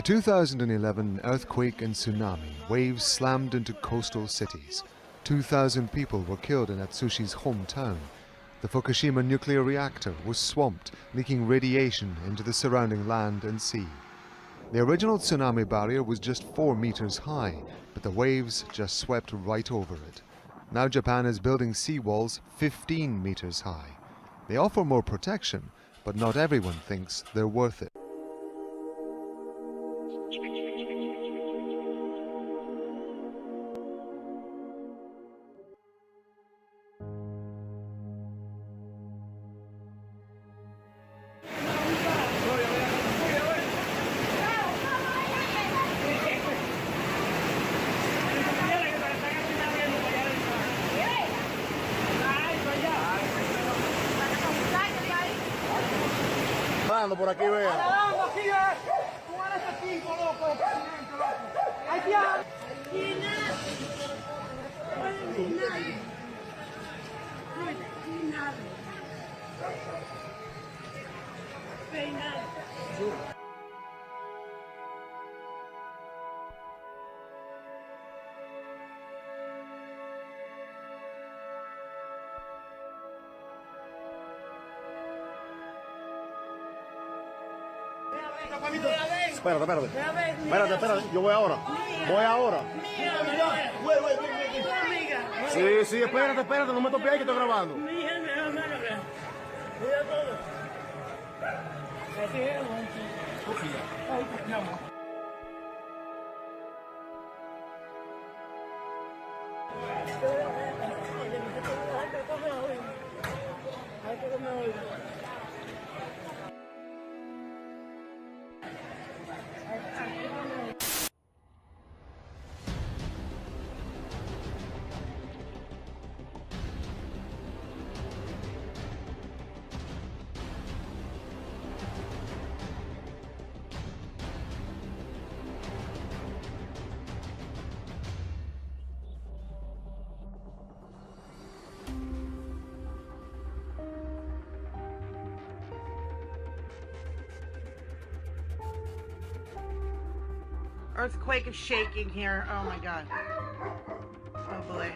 2011 earthquake and tsunami, waves slammed into coastal cities. 2,000 people were killed in Atsushi's hometown. The Fukushima nuclear reactor was swamped, leaking radiation into the surrounding land and sea. The original tsunami barrier was just 4 meters high, but the waves just swept right over it. Now Japan is building seawalls 15 meters high. They offer more protection, but not everyone thinks they're worth it. Por aquí, vea. Aquí, ¿cómo eres este tipo, loco? ¡Ay, tía! Espérate, yo voy ahora. Sí, espérate, no me topes ahí que estoy grabando. Earthquake is shaking here. Oh my God. Oh boy.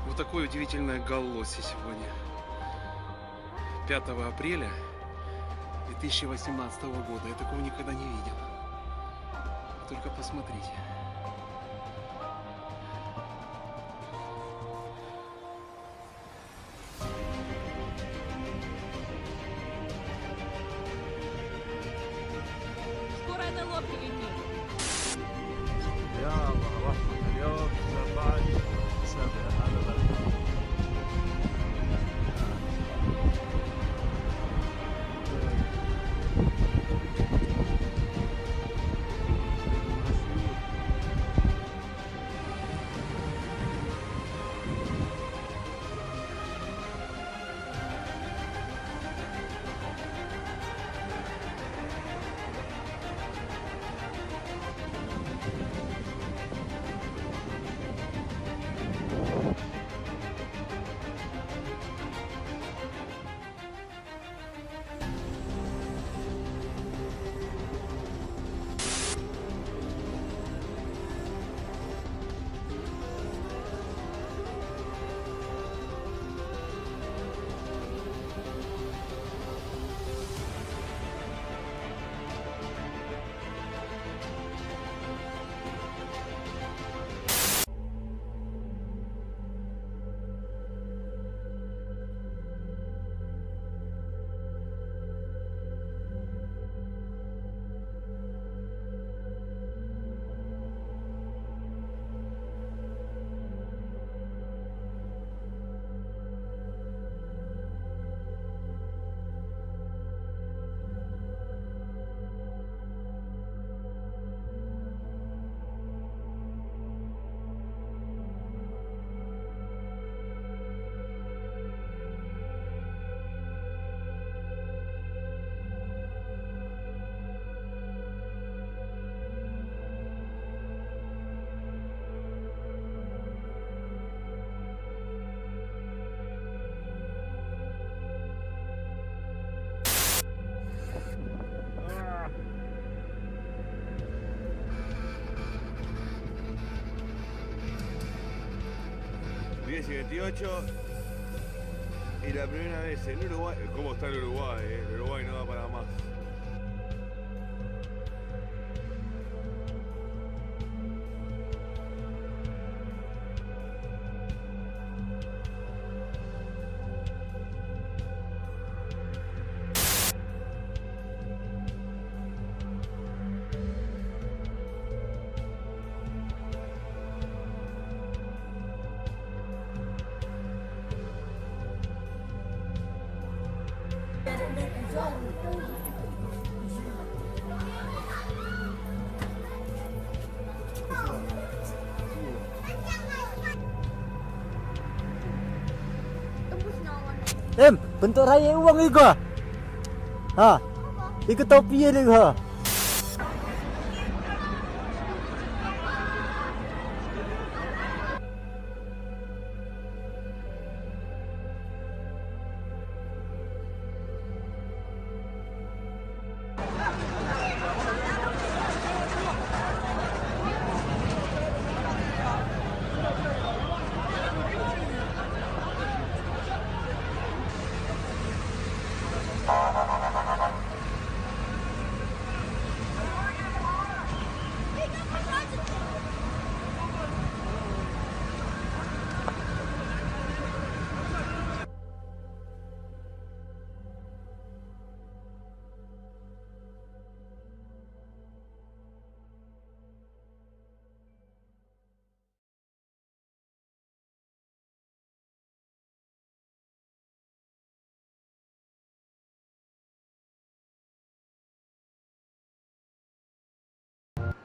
Вот такое удивительное галлоси сегодня. 5 апреля 2018 года. Я такого никогда не видел. Только посмотрите. Скоро НЛО прилетит. 1078 y la primera vez en Uruguay. ¿Cómo está el Uruguay? El Uruguay no da para más. Bentuk raya uang ni ke? Ha? Ikut topi ni ke?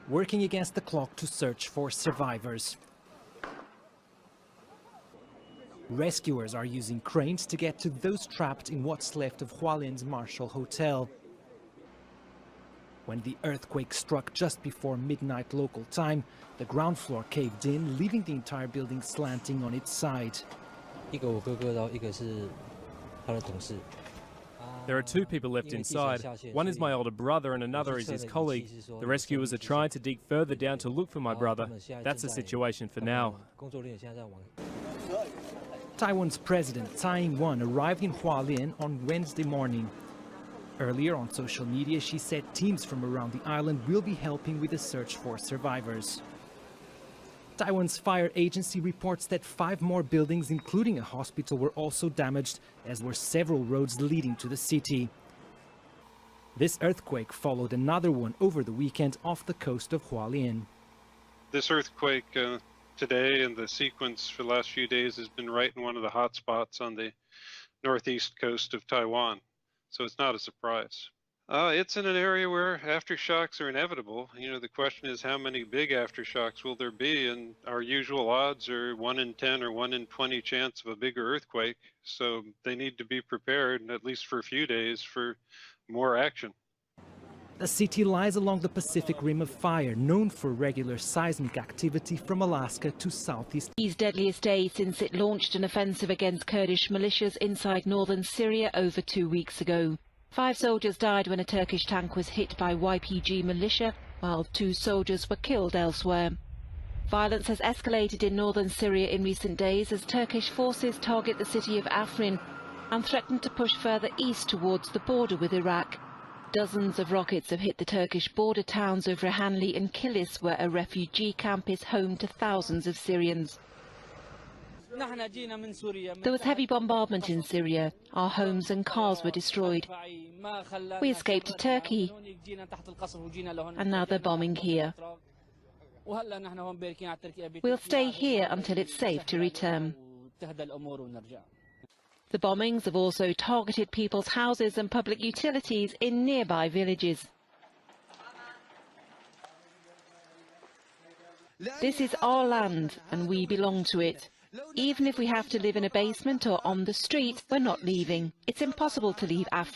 Working against the clock to search for survivors. Rescuers are using cranes to get to those trapped in what's left of Hualien's Marshall Hotel. When the earthquake struck just before midnight local time, the ground floor caved in, leaving the entire building slanting on its side. There are two people left inside. One is my older brother and another is his colleague. The rescuers are trying to dig further down to look for my brother. That's the situation for now. Taiwan's President Tsai Ing-wen arrived in Hualien on Wednesday morning. Earlier on social media, she said teams from around the island will be helping with the search for survivors. Taiwan's fire agency reports that 5 more buildings, including a hospital, were also damaged, as were several roads leading to the city. This earthquake followed another one over the weekend off the coast of Hualien. This earthquake today and the sequence for the last few days has been right in one of the hot spots on the northeast coast of Taiwan, so it's not a surprise. It's in an area where aftershocks are inevitable. You know, the question is how many big aftershocks will there be, and our usual odds are 1 in 10 or 1 in 20 chance of a bigger earthquake, so they need to be prepared, at least for a few days, for more action. The city lies along the Pacific Rim of Fire, known for regular seismic activity from Alaska to southeast. His deadliest day since it launched an offensive against Kurdish militias inside northern Syria over 2 weeks ago. 5 soldiers died when a Turkish tank was hit by YPG militia, while 2 soldiers were killed elsewhere. Violence has escalated in northern Syria in recent days as Turkish forces target the city of Afrin and threaten to push further east towards the border with Iraq. Dozens of rockets have hit the Turkish border towns of Rehanli and Kilis, where a refugee camp is home to thousands of Syrians. There was heavy bombardment in Syria. Our homes and cars were destroyed. We escaped to Turkey, and now they're bombing here. We'll stay here until it's safe to return. The bombings have also targeted people's houses and public utilities in nearby villages. This is our land, and we belong to it. Even if we have to live in a basement or on the street, we're not leaving. It's impossible to leave Africa.